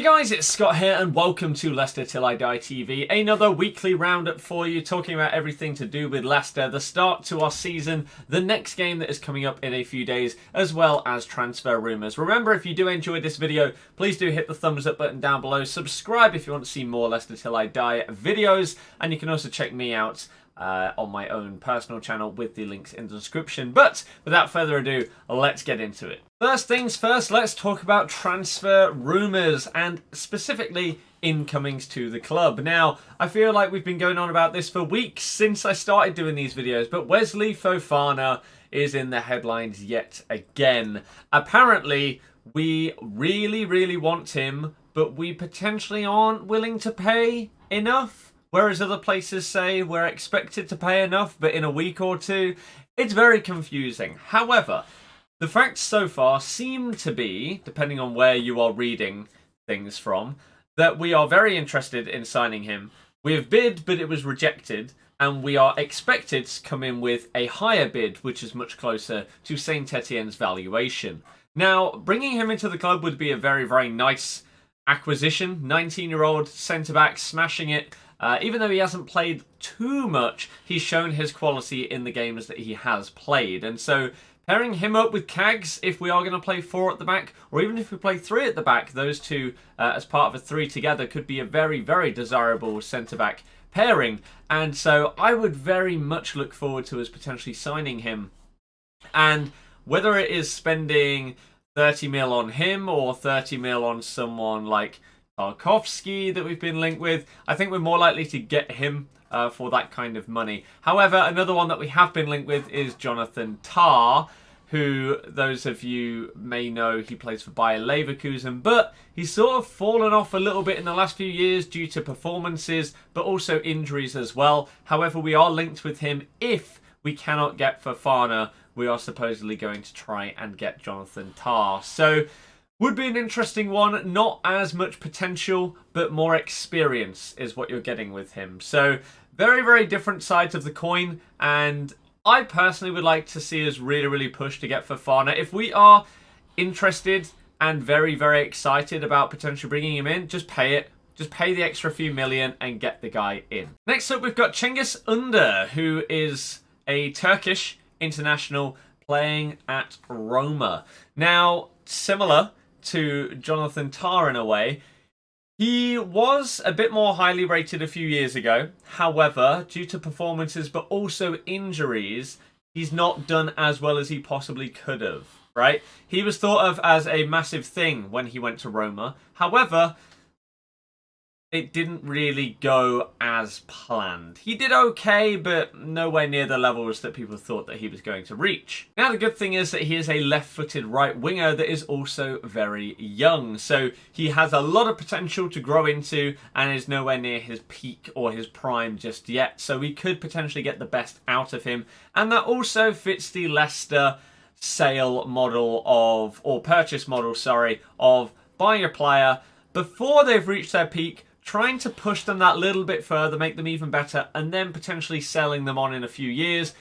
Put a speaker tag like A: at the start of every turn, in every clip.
A: Hey guys, it's Scott here and welcome to Leicester Till I Die TV, another weekly roundup for you talking about everything to do with Leicester, the start to our season, the next game that is coming up in a few days, as well as transfer rumours. Remember, if you do enjoy this video, please do hit the thumbs up button down below, subscribe if you want to see more Leicester Till I Die videos, and you can also check me out on my own personal channel with the links in the description. But without further ado, let's get into it. First things first, let's talk about transfer rumours and specifically incomings to the club. Now, I feel like we've been going on about this for weeks since I started doing these videos, but Wesley Fofana is in the headlines yet again. Apparently, we really want him, but we potentially aren't willing to pay enough. Whereas other places say we're expected to pay enough, but in a week or two, it's very confusing. However, the facts so far seem to be, depending on where you are reading things from, that we are very interested in signing him. We have bid, but it was rejected, and we are expected to come in with a higher bid, which is much closer to Saint-Etienne's valuation. Now, bringing him into the club would be a very nice acquisition. 19-year-old centre-back smashing it. Even though he hasn't played too much, he's shown his quality in the games that he has played. And so pairing him up with Cags, if we are going to play 4 at the back, or even if we play 3 at the back, those two as part of a 3 together could be a very desirable centre-back pairing. And so I would very much look forward to us potentially signing him. And whether it is spending 30 mil on him or 30 mil on someone like Tarkowski that we've been linked with, I think we're more likely to get him for that kind of money. However, another one that we have been linked with is Jonathan Tah, who those of you may know he plays for Bayer Leverkusen, but he's sort of fallen off a little bit in the last few years due to performances, but also injuries as well. However, we are linked with him. If we cannot get Fofana, we are supposedly going to try and get Jonathan Tah. So would be an interesting one. Not as much potential, but more experience is what you're getting with him. So very different sides of the coin. And I personally would like to see us really push to get Fofana. If we are interested and very excited about potentially bringing him in, just pay it. Just pay the extra few million and get the guy in. Next up, we've got Cengiz, who is a Turkish international playing at Roma. Now, similar to Jonathan Tah in a way, he was a bit more highly rated a few years ago. However, due to performances but also injuries, he's not done as well as he possibly could have, right? He was thought of as a massive thing when he went to Roma. However, it didn't really go as planned. He did okay, but nowhere near the levels that people thought that he was going to reach. Now, the good thing is that he is a left-footed right winger that is also very young. So he has a lot of potential to grow into and is nowhere near his peak or his prime just yet. So we could potentially get the best out of him. And that also fits the Leicester sale model of, or purchase model, sorry, of buying a player before they've reached their peak, trying to push them that little bit further, make them even better, and then potentially selling them on in a few years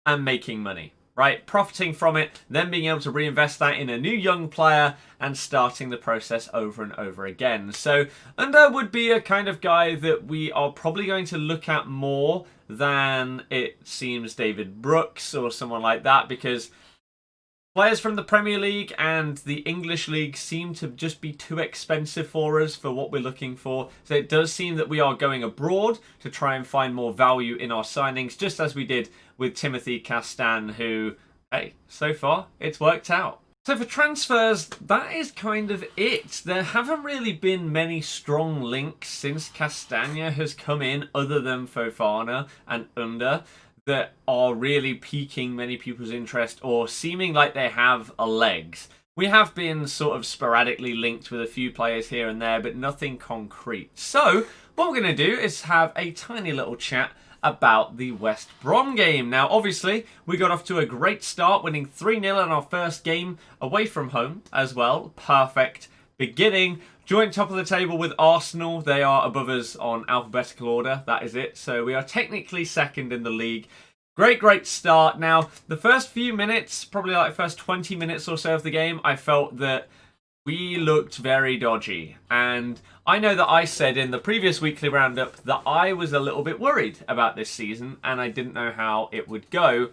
A: and making money, right? Profiting from it, then being able to reinvest that in a new young player and starting the process over and over again. So Under would be a kind of guy that we are probably going to look at more than it seems David Brooks or someone like that, because players from the Premier League and the English League seem to just be too expensive for us for what we're looking for. So it does seem that we are going abroad to try and find more value in our signings, just as we did with Timothy Castan, who, hey, so far it's worked out. So for transfers, that is kind of it. There haven't really been many strong links since Castagna has come in, other than Fofana and Under, that are really piquing many people's interest or seeming like they have a legs. We have been sort of sporadically linked with a few players here and there, but nothing concrete. So what we're going to do is have a tiny little chat about the West Brom game. Now, obviously, we got off to a great start, winning 3-0 in our first game away from home as well. Perfect beginning. Joint top of the table with Arsenal. They are above us on alphabetical order. That is it. So we are technically second in the league. Great start. Now, the first few minutes, probably like the first 20 minutes or so of the game, I felt that We looked very dodgy, and I know that I said in the previous weekly roundup that I was a little bit worried about this season and I didn't know how it would go.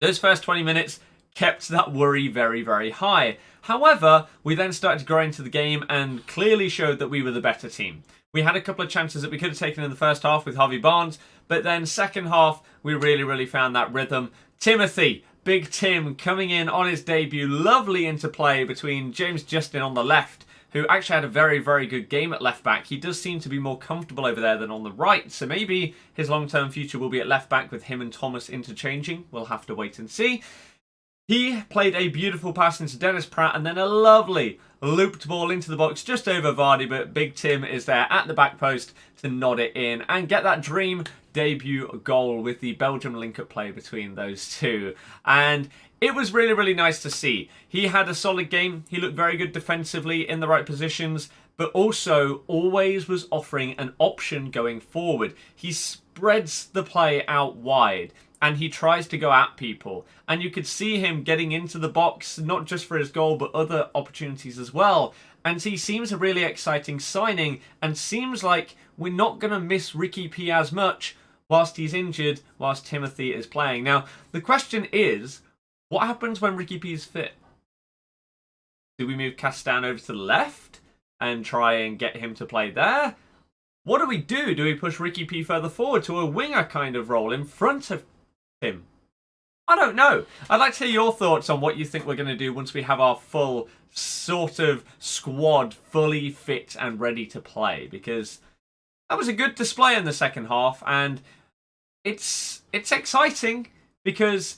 A: Those first 20 minutes kept that worry very, very high. However, we then started to grow into the game and clearly showed that we were the better team. We had a couple of chances that we could have taken in the first half with Harvey Barnes, but then second half, we really found that rhythm. Timothy, Big Tim, coming in on his debut, lovely interplay between James Justin on the left, who actually had a very good game at left back. He does seem to be more comfortable over there than on the right, so maybe his long-term future will be at left back with him and Thomas interchanging. We'll have to wait and see. He played a beautiful pass into Dennis Pratt and then a lovely looped ball into the box just over Vardy, but Big Tim is there at the back post to nod it in and get that dream debut goal with the Belgium link-up play between those two. And it was really nice to see. He had a solid game. He looked very good defensively in the right positions, but also always was offering an option going forward. He spreads the play out wide and he tries to go at people. And you could see him getting into the box, not just for his goal, but other opportunities as well. And he seems a really exciting signing and seems like we're not going to miss Ricky P as much whilst he's injured, whilst Timothy is playing. Now, the question is, what happens when Ricky P is fit? Do we move Castan over to the left and try and get him to play there? What do we do? Do we push Ricky P further forward to a winger kind of role in front of him? I don't know. I'd like to hear your thoughts on what you think we're going to do once we have our full sort of squad fully fit and ready to play, because that was a good display in the second half, and it's exciting because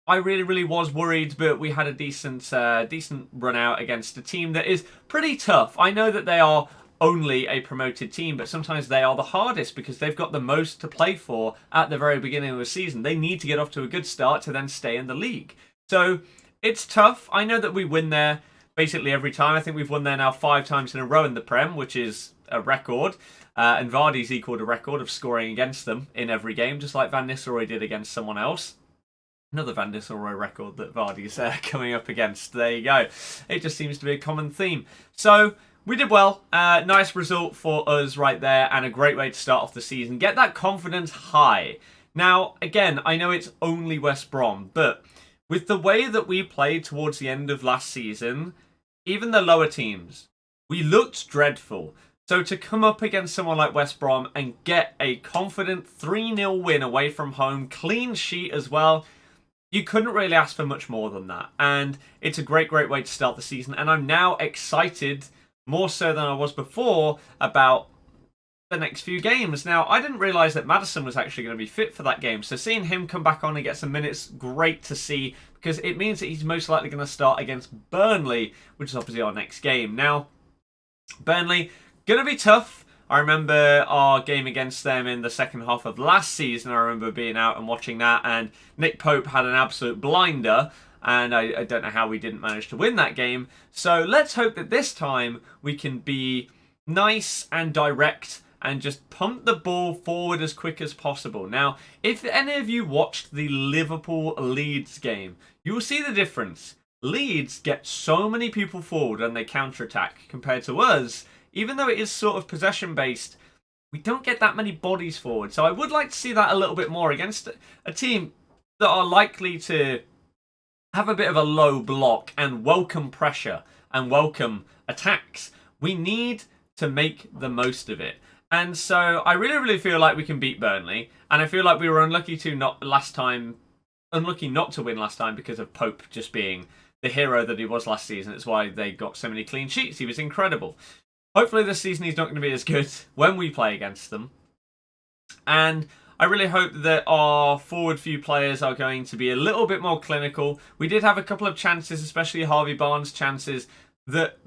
A: I really was worried, but we had a decent run out against a team that is pretty tough. I know that they are only a promoted team, but sometimes they are the hardest because they've got the most to play for at the very beginning of the season. They need to get off to a good start to then stay in the league. So it's tough. I know that we win there basically every time. I think we've won there now 5 times in a row in the Prem, which is a record. And Vardy's equaled a record of scoring against them in every game, just like Van Nistelrooy did against someone else. Another Van Nistelrooy record that Vardy's coming up against. There you go. It just seems to be a common theme. So we did well. Nice result for us right there, and a great way to start off the season. Get that confidence high. Now, again, I know it's only West Brom, but with the way that we played towards the end of last season, even the lower teams, we looked dreadful. So to come up against someone like West Brom and get a confident 3-0 win away from home, clean sheet as well, you couldn't really ask for much more than that. And it's a great way to start the season. And I'm now excited, more so than I was before, about the next few games. Now, I didn't realise that Maddison was actually going to be fit for that game. So seeing him come back on and get some minutes, great to see, because it means that he's most likely going to start against Burnley, which is obviously our next game. Now, Burnley, going to be tough. I remember our game against them in the second half of last season. I remember being out and watching that, and Nick Pope had an absolute blinder, and I don't know how we didn't manage to win that game. So let's hope that this time we can be nice and direct and just pump the ball forward as quick as possible. Now, if any of you watched the Liverpool-Leeds game, you will see the difference. Leeds get so many people forward and they counter-attack compared to us. Even though it is sort of possession-based, we don't get that many bodies forward. So I would like to see that a little bit more against a team that are likely to have a bit of a low block and welcome pressure and welcome attacks. We need to make the most of it. And so I really feel like we can beat Burnley. And I feel like we were unlucky not to win last time because of Pope just being the hero that he was last season. It's why they got so many clean sheets. He was incredible. Hopefully this season he's not going to be as good when we play against them. And I really hope that our forward few players are going to be a little bit more clinical. We did have a couple of chances, especially Harvey Barnes chances, that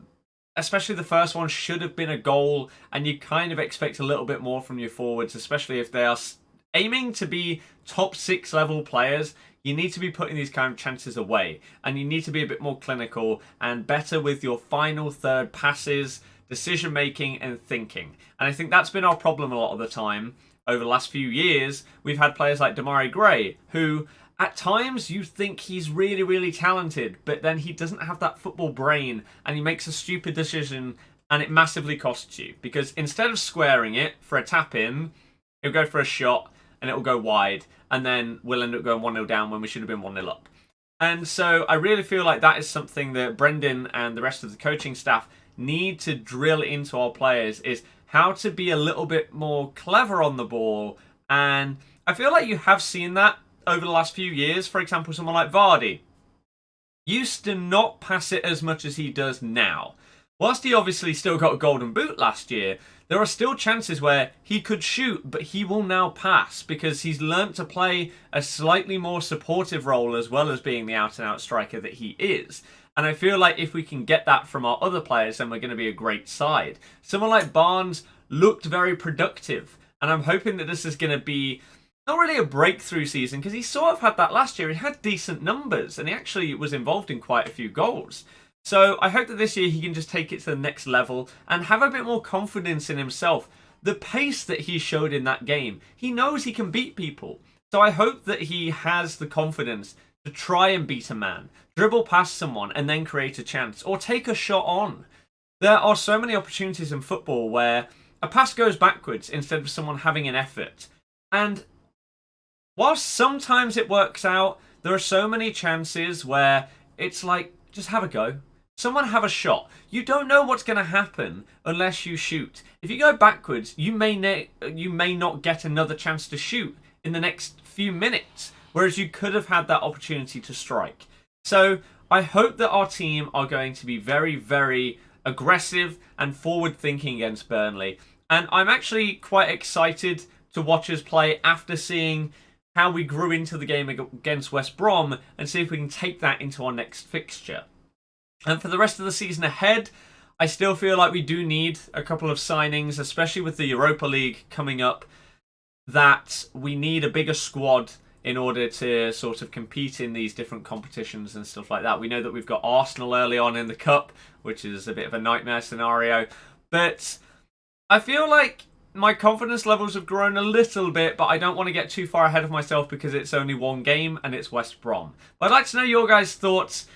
A: especially the first one should have been a goal. And you kind of expect a little bit more from your forwards, especially if they are aiming to be top 6 level players. You need to be putting these kind of chances away. And you need to be a bit more clinical and better with your final third passes, decision making and thinking. And I think that's been our problem a lot of the time over the last few years. We've had players like Demarai Gray who at times you think he's really, really talented, but then he doesn't have that football brain and he makes a stupid decision and it massively costs you. Because instead of squaring it for a tap-in, he'll go for a shot and it'll go wide, and then we'll end up going 1-0 down when we should have been 1-0 up. And so I really feel like that is something that Brendan and the rest of the coaching staff need to drill into our players, is how to be a little bit more clever on the ball. And I feel like you have seen that over the last few years. For example, someone like Vardy used to not pass it as much as he does now. Whilst he obviously still got a golden boot last year, there are still chances where he could shoot, but he will now pass because he's learnt to play a slightly more supportive role as well as being the out-and-out striker that he is. And I feel like if we can get that from our other players, then we're going to be a great side. Someone like Barnes looked very productive, and I'm hoping that this is going to be not really a breakthrough season, because he sort of had that last year. He had decent numbers, and he actually was involved in quite a few goals. So I hope that this year he can just take it to the next level and have a bit more confidence in himself. The pace that he showed in that game, he knows he can beat people. So I hope that he has the confidence to try and beat a man, dribble past someone and then create a chance, or take a shot on. There are so many opportunities in football where a pass goes backwards instead of someone having an effort. And whilst sometimes it works out, there are so many chances where it's like, just have a go. Someone have a shot. You don't know what's going to happen unless you shoot. If you go backwards, you may not get another chance to shoot in the next few minutes, whereas you could have had that opportunity to strike. So I hope that our team are going to be very, very aggressive and forward-thinking against Burnley. And I'm actually quite excited to watch us play after seeing how we grew into the game against West Brom, and see if we can take that into our next fixture. And for the rest of the season ahead, I still feel like we do need a couple of signings, especially with the Europa League coming up, that we need a bigger squad in order to sort of compete in these different competitions and stuff like that. We know that we've got Arsenal early on in the Cup, which is a bit of a nightmare scenario. But I feel like my confidence levels have grown a little bit, but I don't want to get too far ahead of myself because it's only one game and it's West Brom. But I'd like to know your guys' thoughts.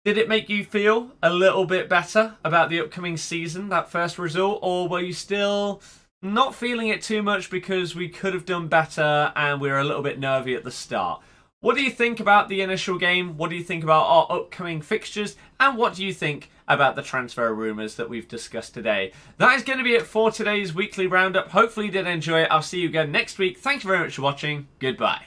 A: Did it make you feel a little bit better about the upcoming season, that first result? Or were you still not feeling it too much because we could have done better and we were a little bit nervy at the start? What do you think about the initial game? What do you think about our upcoming fixtures? And what do you think about the transfer rumours that we've discussed today? That is going to be it for today's weekly roundup. Hopefully you did enjoy it. I'll see you again next week. Thank you very much for watching. Goodbye.